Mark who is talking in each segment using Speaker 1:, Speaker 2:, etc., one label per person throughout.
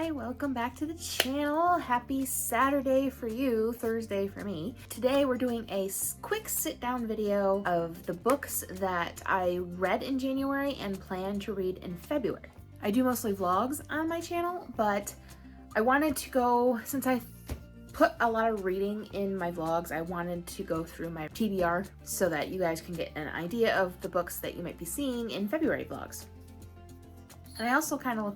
Speaker 1: Hi, welcome back to the channel. Happy Saturday for you, Thursday for me. Today we're doing a quick sit-down video of the books that I read in January and plan to read in February. I do mostly vlogs on my channel, but I wanted to go, since I put a lot of reading in my vlogs, I wanted to go through my TBR so that you guys can get an idea of the books that you might be seeing in February vlogs. And I also kind of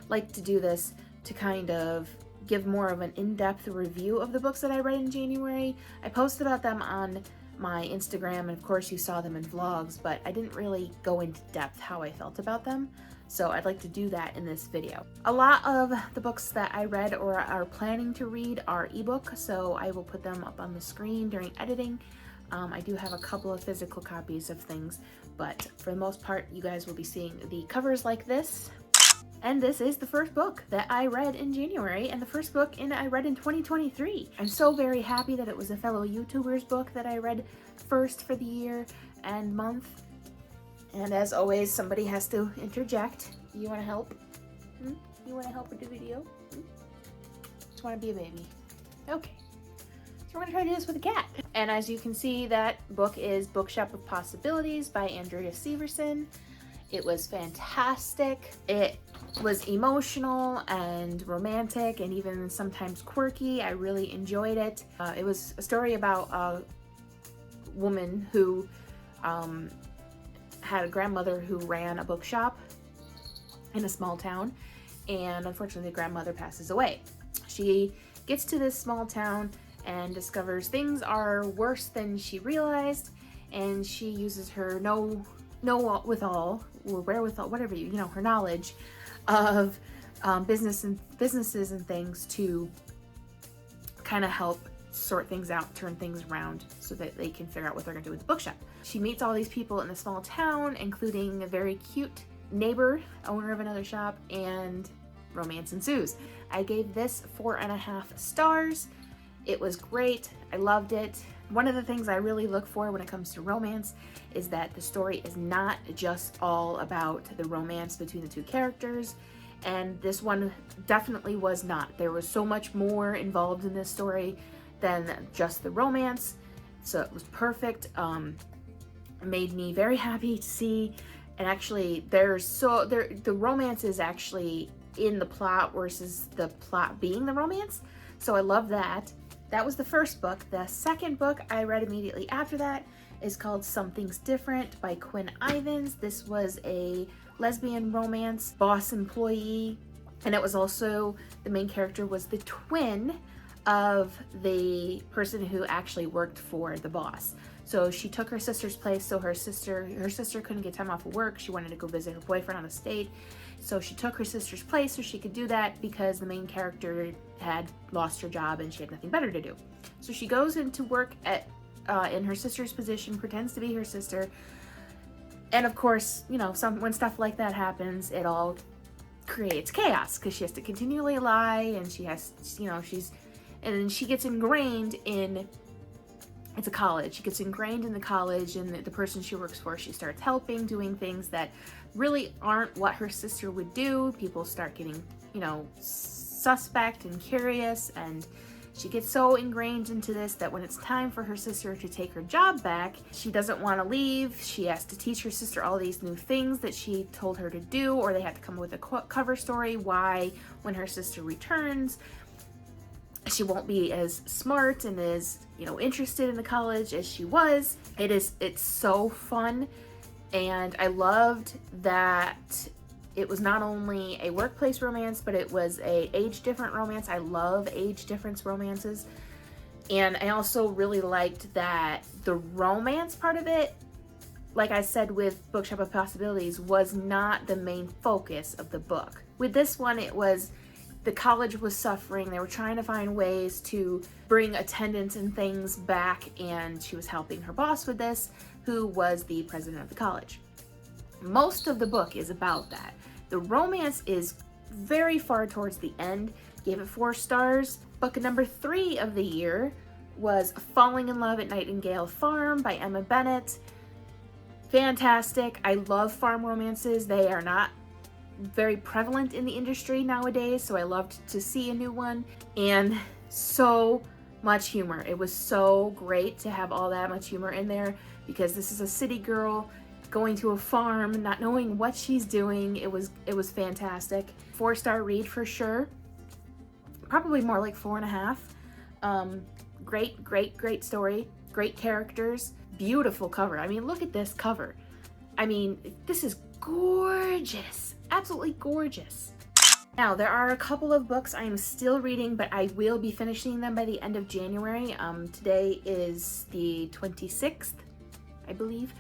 Speaker 1: like to do this to kind of give more of an in-depth review of the books that I read in January. I posted about them on my Instagram, and of course you saw them in vlogs, but I didn't really go into depth how I felt about them. So I'd like to do that in this video. A lot of the books that I read or are planning to read are ebook, so I will put them up on the screen during editing. I do have a couple of physical copies of things, but for the most part, you guys will be seeing the covers like this. And this is the first book that I read in January and the first book I read in 2023. I'm so very happy that it was a fellow YouTuber's book that I read first for the year and month. And as always, somebody has to interject. You want to help? You want to help with the video? Just want to be a baby. Okay. So we're going to try to do this with a cat. And as you can see, that book is Bookshop of Possibilities by Andrea Severson. It was fantastic. It was emotional and romantic and even sometimes quirky. I really enjoyed it. It was a story about a woman who had a grandmother who ran a bookshop in a small town, and unfortunately the grandmother passes away. She gets to this small town and discovers things are worse than she realized, and she uses her wherewithal, whatever her knowledge of businesses and things to kind of help sort things out, turn things around so that they can figure out what they're gonna do with the bookshop. She meets all these people in a small town, including a very cute neighbor, owner of another shop, and romance ensues. I gave this 4.5 stars. It was great. I loved it. One of the things I really look for when it comes to romance is that the story is not just all about the romance between the two characters, and this one definitely was not. There was so much more involved in this story than just the romance, so it was perfect. Made me very happy to see, and actually the romance is actually in the plot versus the plot being the romance, so I love that. That was the first book. The second book I read immediately after that is called Something's Different by Quinn Ivins. This was a lesbian romance, boss employee, and it was also, the main character was the twin of the person who actually worked for the boss. So she took her sister's place, so her sister couldn't get time off of work. She wanted to go visit her boyfriend on the state. So she took her sister's place so she could do that because the main character had lost her job and she had nothing better to do. So she goes into work in her sister's position, pretends to be her sister. And of course, when stuff like that happens, it all creates chaos because she has to continually lie, and she gets ingrained in, it's a college. She gets ingrained in the college, and the person she works for, she starts helping, doing things that really aren't what her sister would do. People start getting, suspect and curious, and she gets so ingrained into this that when it's time for her sister to take her job back, she doesn't want to leave. She has to teach her sister all these new things that she told her to do, or they have to come up with a cover story why, when her sister returns, she won't be as smart and as interested in the college as she was. It's so fun, and I loved that it was not only a workplace romance, but it was a age different romance. I love age difference romances, and I also really liked that the romance part of it, like I said with Bookshop of Possibilities, was not the main focus of the book. With this one, it was, the college was suffering. They were trying to find ways to bring attendance and things back, and she was helping her boss with this, who was the president of the college. Most of the book is about that. The romance is very far towards the end. Gave it 4 stars. Book number 3 of the year was Falling in Love at Nightingale Farm by Emma Bennett. Fantastic. I love farm romances. They are not very prevalent in the industry nowadays, so I loved to see a new one. And so much humor. It was so great to have all that much humor in there, because this is a city girl going to a farm, not knowing what she's doing. It was fantastic. 4-star read for sure. Probably more like 4.5. Great story. Great characters. Beautiful cover. I mean, look at this cover. I mean, this is gorgeous. Absolutely gorgeous. Now, there are a couple of books I am still reading, but I will be finishing them by the end of January. Today is the 26th, I believe.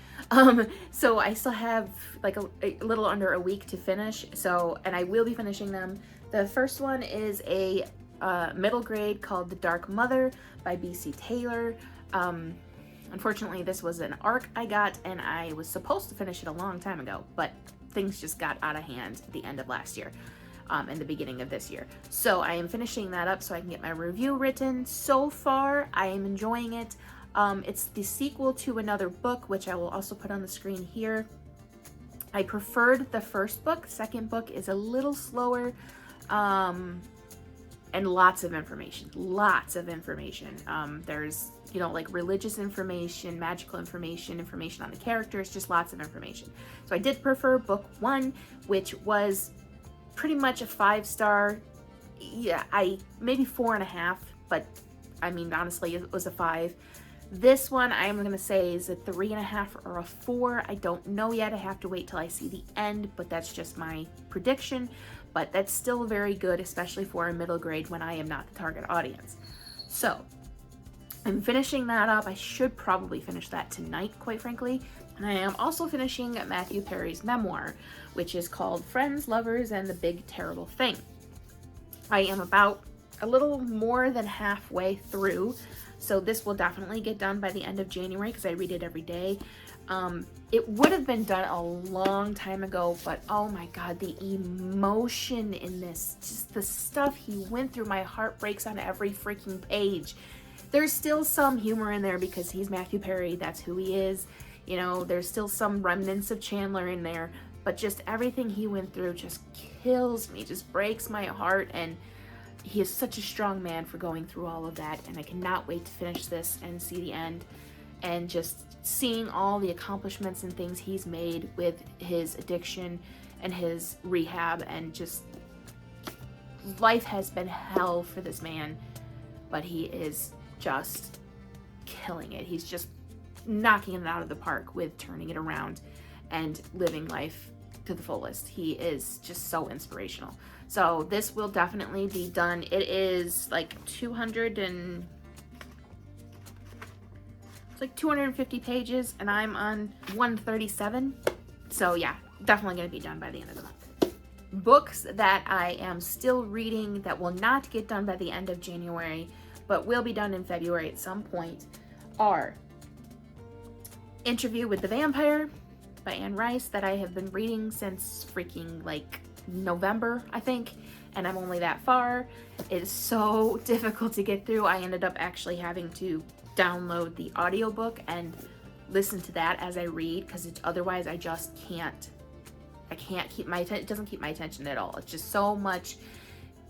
Speaker 1: So I still have like a little under a week to finish. And I will be finishing them. The first one is a middle grade called The Dark Mother by B.C. Taylor. Unfortunately, this was an arc I got, and I was supposed to finish it a long time ago, but things just got out of hand at the end of last year, and the beginning of this year. So I am finishing that up so I can get my review written. So far, I am enjoying it. It's the sequel to another book, which I will also put on the screen here. I preferred the first book. Second book is a little slower, and lots of information. There's, you know, like religious information, magical information on the characters, just lots of information. So I did prefer book 1, which was pretty much a 5-star. Yeah, maybe 4.5, but I mean, honestly, it was a 5. This one, I'm going to say is a 3.5 or a 4. I don't know yet. I have to wait till I see the end, but that's just my prediction. But that's still very good, especially for a middle grade when I am not the target audience. So I'm finishing that up. I should probably finish that tonight, quite frankly. And I am also finishing Matthew Perry's memoir, which is called Friends, Lovers, and the Big Terrible Thing. I am about a little more than halfway through, so this will definitely get done by the end of January because I read it every day. It would have been done a long time ago, but oh my god, the emotion in this, just the stuff he went through, my heart breaks on every freaking page. There's still some humor in there because he's Matthew Perry, that's who he is. You know, there's still some remnants of Chandler in there, but just everything he went through just kills me, just breaks my heart, and he is such a strong man for going through all of that, and I cannot wait to finish this and see the end, and just seeing all the accomplishments and things he's made with his addiction and his rehab, and just life has been hell for this man, but he is just killing it. He's just knocking it out of the park with turning it around and living life to the fullest. He is just so inspirational. So this will definitely be done. It is like 250 pages, and I'm on 137. So yeah, definitely gonna be done by the end of the month. Books that I am still reading that will not get done by the end of January, but will be done in February at some point, are Interview with the Vampire by Anne Rice, that I have been reading since freaking like November, I think, and I'm only that far. It is so difficult to get through. I ended up actually having to download the audiobook and listen to that as I read, because otherwise I just can't. I can't keep my attention. It doesn't keep my attention at all. It's just so much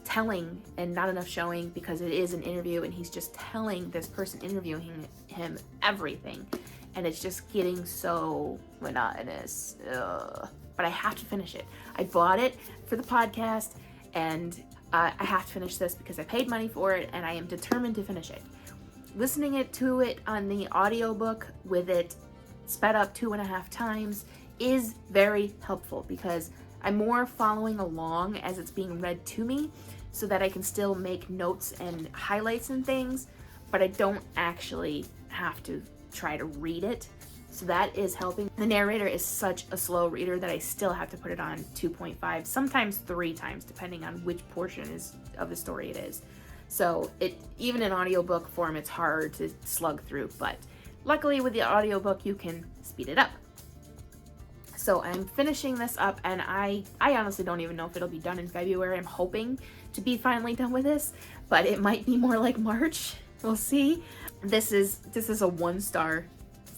Speaker 1: telling and not enough showing, because it is an interview and he's just telling this person interviewing him everything, and it's just getting so monotonous. Ugh. But I have to finish it. I bought it for the podcast, and I have to finish this because I paid money for it, and I am determined to finish it. Listening to it on the audiobook with it sped up 2.5 times is very helpful, because I'm more following along as it's being read to me, so that I can still make notes and highlights and things, but I don't actually have to try to read it. So that is helping. The narrator is such a slow reader that I still have to put it on 2.5, sometimes 3 times, depending on which portion of the story it is. So even in audiobook form, it's hard to slug through, but luckily with the audiobook, you can speed it up. So I'm finishing this up, and I honestly don't even know if it'll be done in February. I'm hoping to be finally done with this, but it might be more like March. We'll see. This is a 1-star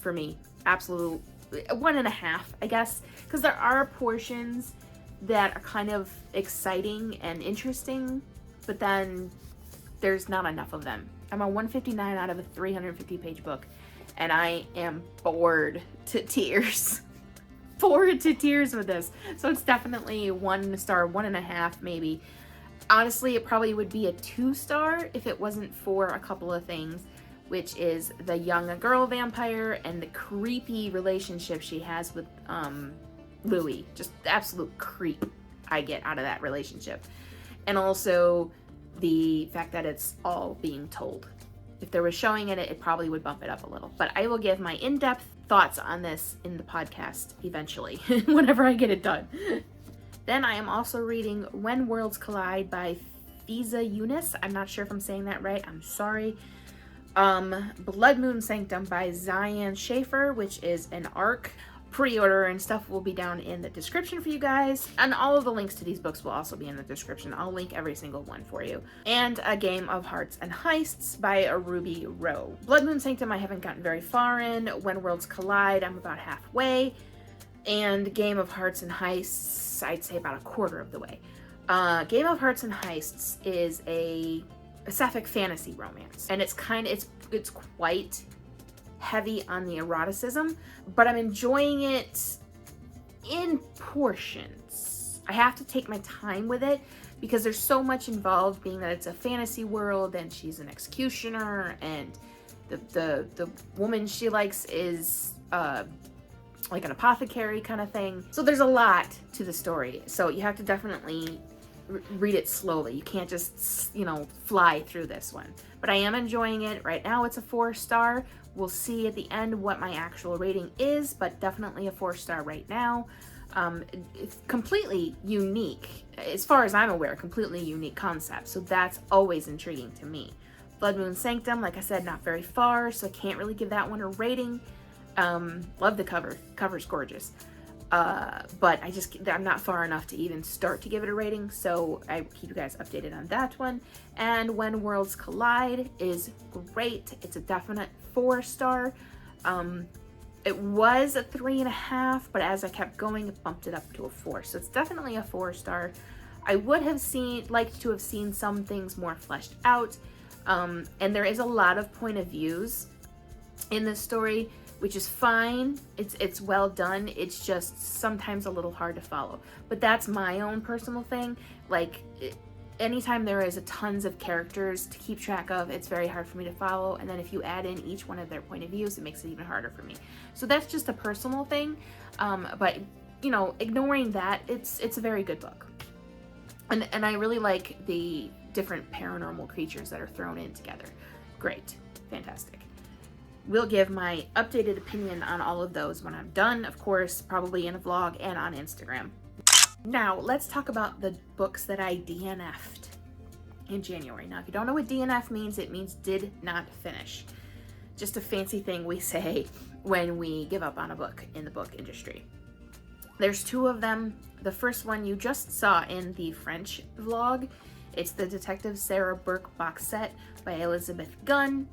Speaker 1: for me. Absolute 1.5, I guess, because there are portions that are kind of exciting and interesting, but then there's not enough of them. I'm on 159 out of a 350 page book, and I am bored to tears. Bored to tears with this. So it's definitely 1 star, 1.5 maybe. Honestly, it probably would be a 2 star if it wasn't for a couple of things, which is the young girl vampire and the creepy relationship she has with Louis. Just the absolute creep I get out of that relationship. And also the fact that it's all being told. If there was showing in it, it probably would bump it up a little. But I will give my in-depth thoughts on this in the podcast eventually, whenever I get it done. Then I am also reading When Worlds Collide by Fiza Yunus. I'm not sure if I'm saying that right. I'm sorry. Blood Moon Sanctum by Zion Schaefer, which is an ARC. Pre-order and stuff will be down in the description for you guys, and all of the links to these books will also be in the description. I'll link every single one for you. And A Game of Hearts and Heists by Ruby Rowe. Blood Moon Sanctum I haven't gotten very far in. When Worlds Collide I'm about halfway, and Game of Hearts and Heists I'd say about a quarter of the way. Game of Hearts and Heists is a sapphic fantasy romance, and it's quite heavy on the eroticism, but I'm enjoying it in portions. I have to take my time with it because there's so much involved, being that it's a fantasy world and she's an executioner, and the woman she likes is like an apothecary kind of thing. So there's a lot to the story, so you have to definitely read it slowly. You can't just, fly through this one. But I am enjoying it. Right now it's a 4 star. We'll see at the end what my actual rating is, but definitely a 4 star right now. It's completely unique, as far as I'm aware, completely unique concept. So that's always intriguing to me. Blood Moon Sanctum, like I said, not very far, so I can't really give that one a rating. Love the cover. Cover's gorgeous. But I'm not far enough to even start to give it a rating, so I keep you guys updated on that one. And When Worlds Collide is great. It's a definite 4 star. It was a 3.5, but as I kept going, it bumped it up to a 4. So it's definitely a 4 star. I would have liked to have seen some things more fleshed out. And there is a lot of point of views in this story, which is fine. It's well done. It's just sometimes a little hard to follow. But that's my own personal thing. Anytime there is tons of characters to keep track of, it's very hard for me to follow. And then if you add in each one of their point of views, it makes it even harder for me. So that's just a personal thing. But ignoring that, it's a very good book. And I really like the different paranormal creatures that are thrown in together. Great. Fantastic. We'll give my updated opinion on all of those when I'm done, of course, probably in a vlog and on Instagram. Now, let's talk about the books that I DNF'd in January. Now, if you don't know what DNF means, it means did not finish. Just a fancy thing we say when we give up on a book in the book industry. There's 2 of them. The first one you just saw in the French vlog. It's the Detective Sarah Burke box set by Elizabeth Gunn.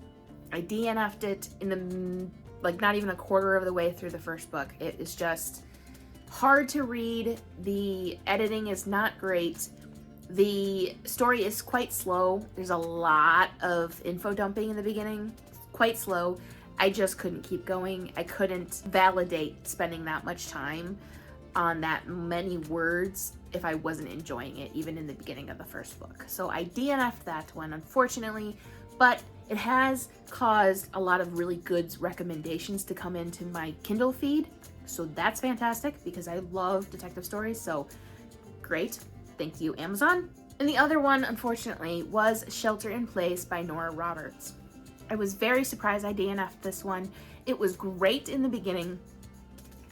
Speaker 1: I DNF'd it in not even a quarter of the way through the first book. It is just hard to read. The editing is not great. The story is quite slow. There's a lot of info dumping in the beginning. Quite slow. I just couldn't keep going. I couldn't validate spending that much time on that many words if I wasn't enjoying it, even in the beginning of the first book. So I DNF'd that one, unfortunately, but it has caused a lot of really good recommendations to come into my Kindle feed. So that's fantastic because I love detective stories. So great. Thank you, Amazon. And the other one, unfortunately, was Shelter in Place by Nora Roberts. I was very surprised I DNF'd this one. It was great in the beginning.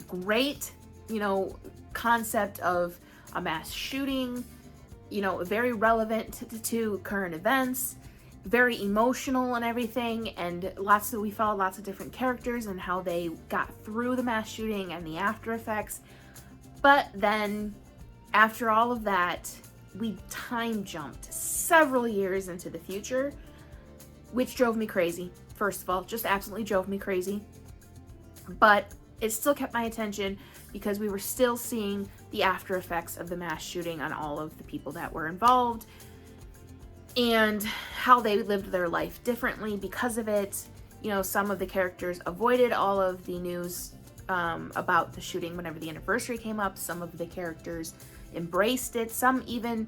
Speaker 1: Great, concept of a mass shooting, very relevant to current events. Very emotional and everything, and we followed lots of different characters and how they got through the mass shooting and the after effects. But then after all of that, we time jumped several years into the future, which drove me crazy. First of all, just absolutely drove me crazy. But it still kept my attention because we were still seeing the after effects of the mass shooting on all of the people that were involved and how they lived their life differently because of it. You know, some of the characters avoided all of the news about the shooting whenever the anniversary came up. Some of the characters embraced it. Some even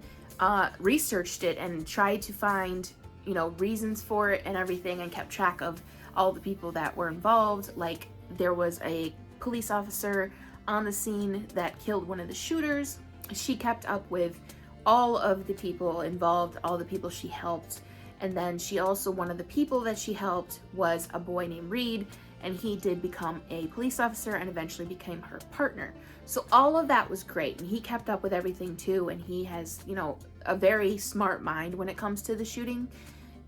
Speaker 1: researched it and tried to find, you know, reasons for it and everything, and kept track of all the people that were involved. Like, there was a police officer on the scene that killed one of the shooters. She kept up with all of the people involved, all the people she helped. And then she also, one of the people that she helped was a boy named Reed, and he did become a police officer and eventually became her partner. So all of that was great, and he kept up with everything too, and he has, you know, a very smart mind when it comes to the shooting.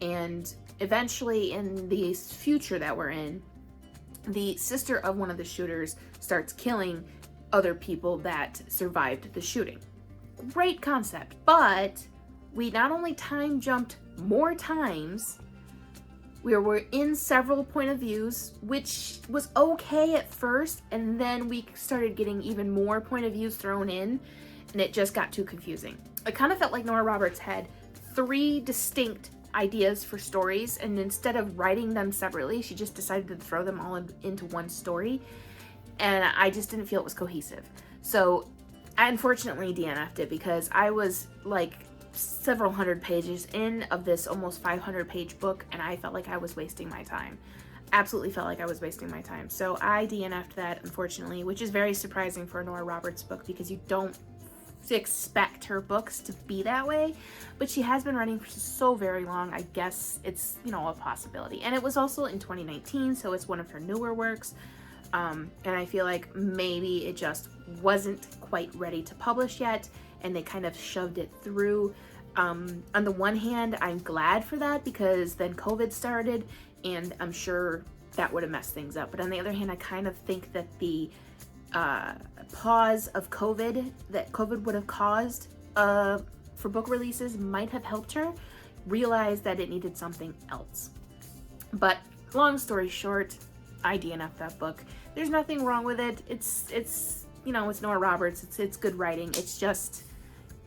Speaker 1: And eventually, in the future that we're in, the sister of one of the shooters starts killing other people that survived the shooting. Great concept, but we not only time jumped more times, we were in several point of views, which was okay at first, and then we started getting even more point of views thrown in, and it just got too confusing. It kind of felt like Nora Roberts had 3 distinct ideas for stories, and instead of writing them separately, she just decided to throw them all into one story, and I just didn't feel it was cohesive. So I unfortunately DNF'd it because I was like several hundred pages in of this almost 500 page book, and I felt like I was wasting my time. Absolutely felt like I was wasting my time. So I DNF'd that, unfortunately, which is very surprising for a Nora Roberts book because you don't expect her books to be that way, but she has been running for so very long. I guess it's, you know, a possibility. And it was also in 2019, so it's one of her newer works. And I feel like maybe it just wasn't quite ready to publish yet, and they kind of shoved it through. On the one hand, I'm glad for that because then COVID started, and I'm sure that would have messed things up. But on the other hand, I kind of think that the pause of COVID that COVID would have caused for book releases might have helped her realize that it needed something else. But long story short, I DNF'd that book. There's nothing wrong with it. It's you know, it's Nora Roberts. It's good writing. It's just,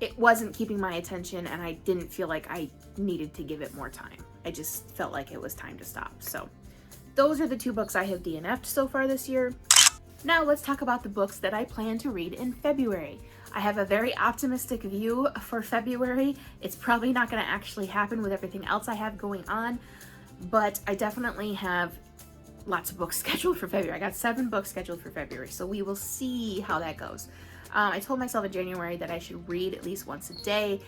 Speaker 1: it wasn't keeping my attention, and I didn't feel like I needed to give it more time. I just felt like it was time to stop. So those are the 2 books I have DNF'd so far this year. Now let's talk about the books that I plan to read in February. I have a very optimistic view for February. It's probably not going to actually happen with everything else I have going on, but I definitely have lots of books scheduled for February. I got 7 books scheduled for February, so we will see how that goes. I told myself in January that I should read at least once a day,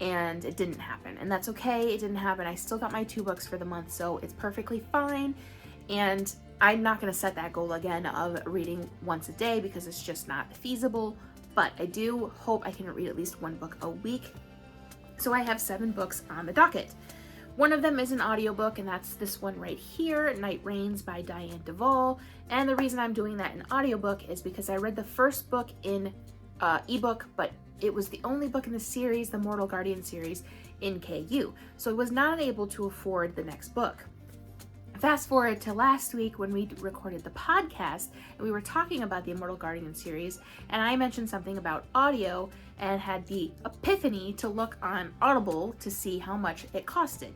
Speaker 1: and it didn't happen. And that's okay, it didn't happen. I still got my 2 books for the month, so it's perfectly fine. And I'm not going to set that goal again of reading once a day because it's just not feasible. But I do hope I can read at least 1 book a week. So I have 7 books on the docket. One of them is an audiobook, and that's this one right here, Night Rains by Diane Duvall. And the reason I'm doing that in audiobook is because I read the first book in ebook, but it was the only book in the series, the Mortal Guardian series, in KU. So I was not able to afford the next book. Fast forward to last week when we recorded the podcast, and we were talking about the Immortal Guardian series, and I mentioned something about audio and had the epiphany to look on Audible to see how much it costed.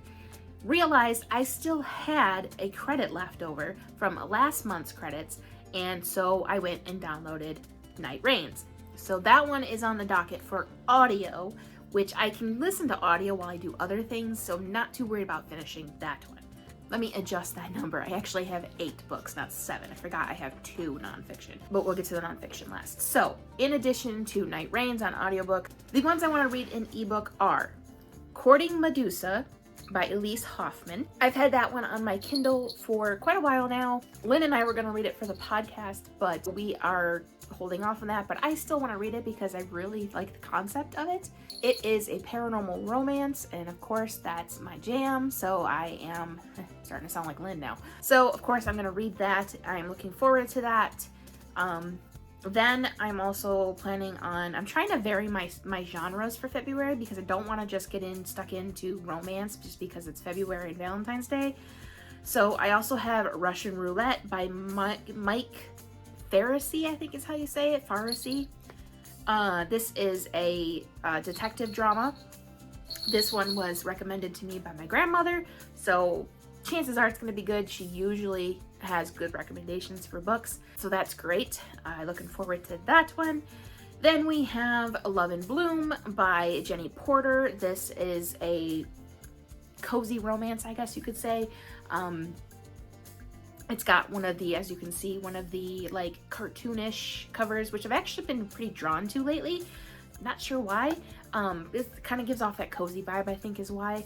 Speaker 1: Realized I still had a credit left over from last month's credits, and so I went and downloaded Night Rains. So that one is on the docket for audio, which I can listen to audio while I do other things, so not too worried about finishing that one. Let me adjust that number. I actually have 8 books, not 7. I forgot I have 2 nonfiction, but we'll get to the nonfiction last. So, in addition to Night Rains on audiobook, the ones I want to read in ebook are Courting Medusa by Elise Hoffman. I've had that one on my Kindle for quite a while now. Lynn and I were going to read it for the podcast, but we are holding off on that, but I still want to read it because I really like the concept of it. It is a paranormal romance, and of course that's my jam, so I am starting to sound like Lynn now. So of course I'm going to read that. I'm looking forward to that. Then I'm also planning on, I'm trying to vary my genres for February because I don't want to just get stuck into romance just because it's February and Valentine's Day. So I also have Russian Roulette by Mike Pharisee, I think is how you say it, Pharisee. This is a detective drama. This one was recommended to me by my grandmother, so chances are it's going to be good. She usually has good recommendations for books, so that's great. Looking forward to that one. Then we have Love in Bloom by Jenny Porter. This is a cozy romance, I guess you could say. It's got one of the, as you can see, one of the like cartoonish covers, which I've actually been pretty drawn to lately. Not sure why. It kind of gives off that cozy vibe, I think is why.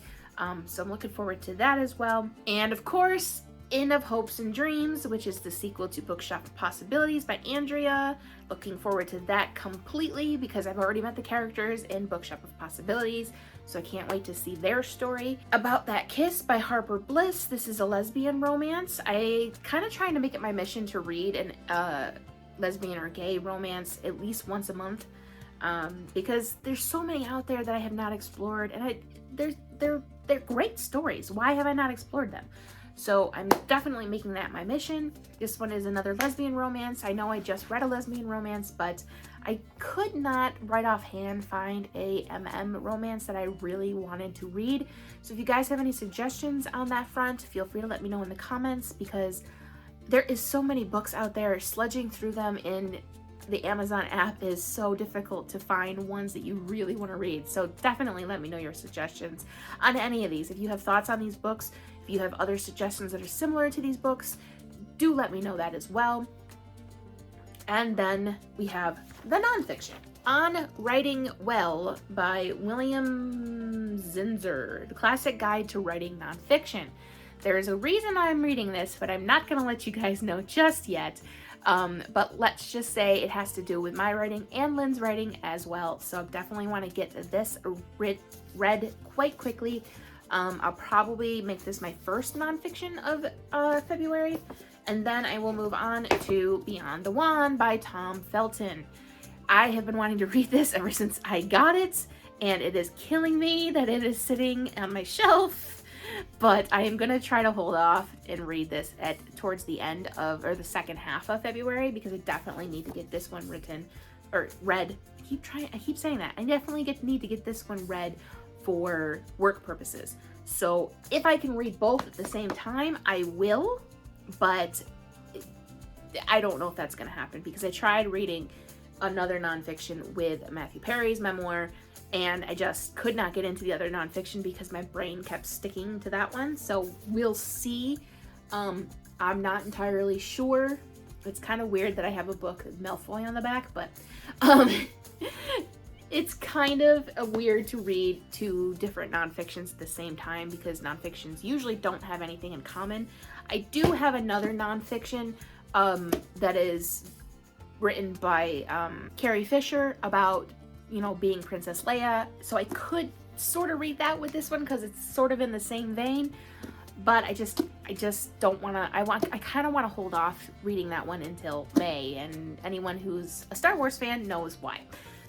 Speaker 1: So I'm looking forward to that as well. And of course, Inn of Hopes and Dreams, which is the sequel to Bookshop of Possibilities by Andrea. Looking forward to that completely because I've already met the characters in Bookshop of Possibilities, so I can't wait to see their story. About That Kiss by Harper Bliss. This is a lesbian romance. I kind of trying to make it my mission to read an lesbian or gay romance at least once a month, because there's so many out there that I have not explored, and they're great stories. Why have I not explored them? So I'm definitely making that my mission. This one is another lesbian romance. I know I just read a lesbian romance, but I could not right offhand find a MM romance that I really wanted to read. So if you guys have any suggestions on that front, feel free to let me know in the comments, because there is so many books out there. Sledging through them in the Amazon app is so difficult to find ones that you really want to read. So definitely let me know your suggestions on any of these. If you have thoughts on these books, if you have other suggestions that are similar to these books, do let me know that as well. And then we have the nonfiction. On Writing Well by William Zinsser, the classic guide to writing nonfiction. There is a reason I'm reading this, but I'm not going to let you guys know just yet. But let's just say it has to do with my writing and Lynn's writing as well. So definitely want to get this read quite quickly. I'll probably make this my first nonfiction of February, and then I will move on to Beyond the Wand by Tom Felton. I have been wanting to read this ever since I got it, and it is killing me that it is sitting on my shelf, but I am going to try to hold off and read this towards the end of, or the second half of February, because I definitely need to get this one written, or read. I keep saying that. I definitely need to get this one read for work purposes. So if I can read both at the same time, I will, but I don't know if that's going to happen, because I tried reading another nonfiction with Matthew Perry's memoir, and I just could not get into the other nonfiction because my brain kept sticking to that one. So we'll see. I'm not entirely sure. It's kind of weird that I have a book with Malfoy on the back, but it's kind of weird to read two different nonfictions at the same time, because nonfictions usually don't have anything in common. I do have another nonfiction that is written by Carrie Fisher about, you know, being Princess Leia. So I could sort of read that with this one because it's sort of in the same vein. But I just don't want to, I kind of want to hold off reading that one until May, and anyone who's a Star Wars fan knows why.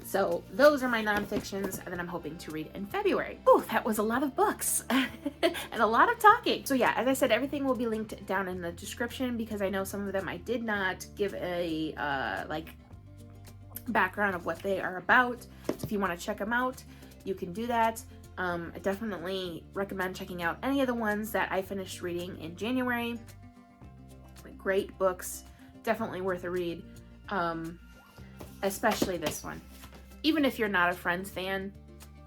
Speaker 1: So those are my nonfictions that I'm hoping to read in February. Oh, that was a lot of books and a lot of talking. So yeah, as I said, everything will be linked down in the description, because I know some of them I did not give a like background of what they are about. So if you want to check them out, you can do that. I definitely recommend checking out any of the ones that I finished reading in January. Great books, definitely worth a read, especially this one. Even if you're not a Friends fan,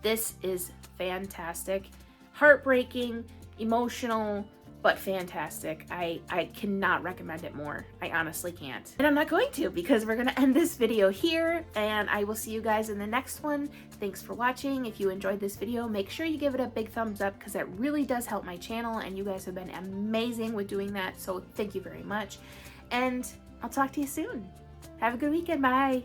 Speaker 1: this is fantastic. Heartbreaking, emotional, but fantastic. I cannot recommend it more. I honestly can't. And I'm not going to, because we're gonna end this video here, and I will see you guys in the next one. Thanks for watching. If you enjoyed this video, make sure you give it a big thumbs up, because that really does help my channel, and you guys have been amazing with doing that, so thank you very much. And I'll talk to you soon. Have a good weekend. Bye.